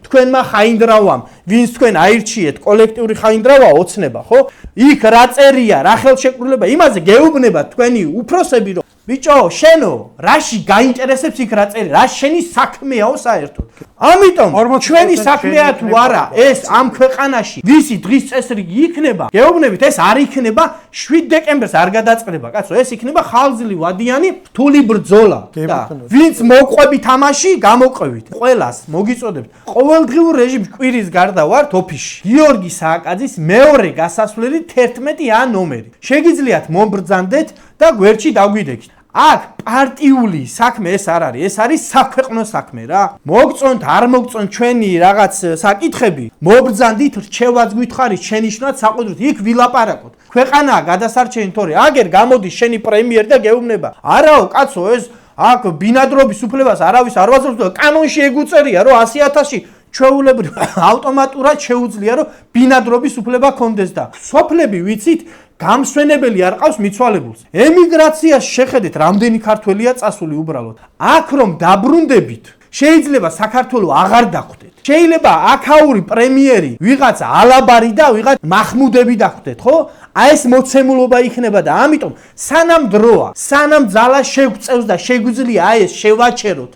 თქვენმა ხაინდრავამ, ვინც თქვენ აირჩიეთ, კოლექტიური ხაინდრავა ოცნება, ხო? იქ რა წერია, რა ხელშეკრულება, იმაზე გეუბნება თქვენი უფროსები, რომ ბიჭო, შენო, რაში გაინტერესებს იქ რა წერია, რა შენი საქმეაო საერთოდ. ამიტომ ჩვენი საქმეა თუ არა, ეს ამ ქვეყანაში ვისი დღის წესრიგი იქნება, გეუბნებით, ეს არ იქნება 7 დეკემბერს არ გადაწყდება, კაცო, ეს იქნება ხალხი ვადიანი რთული ბრძოლა. ვინც მოყვებით ამაში, გამოყვებით. ყველას მოგიწოდებთ. ყოველდღიურ რეჟიმში კვირის გარდა ვართ ოფისში. გიორგი სააკაძის მეორე გასასვლელი 11-ა ნომერი. შეგიძლიათ მომბრძანდეთ და გვერდში დაგვიდექით. აქ პარტიული საქმე ეს არ არის, ეს არის საქვეყნო საქმე რა. მოგწონთ, არ მოგწონთ ჩვენი რაღაც საკითხები, მობრძანდით, რჩევაც გითხარით, შენიშნოთ საყუდრით, იქ ვილაპარაკოთ. ქვეყანაა გადასარჩენი თორე, აგერ გამოდის შენი პრემიერ და გეუბნება. არაო, კაცო, ეს აქ ბინადრობის უფლებას არავის არ ვაძლევს და კანონში ეგუწერია, რომ 100.000-ში ჩვეულებრივ ავტომატურად შეუძლია, რომ ბინადრობის უფლება კონდეს და სოფლები ვიცით გამსვენებელი არ ყავს მიცვალებულს. ემიგრაციას შეხედეთ, რამდენი ქართველია წასული უბრალოდ. აქ რომ დაბრუნდებით, შეიძლება საქართველოს აღარ დახვდეთ. შეიძლება აქაური პრემიერი ვიღაც ალაბარი და ვიღაც მახმუდები დახვდეთ, ხო? აი ეს მოცემულობა იქნება და ამიტომ სანამ დროა, სანამ ძალა შეგვწევს და შეგვიძლია აი ეს შევაჩეროთ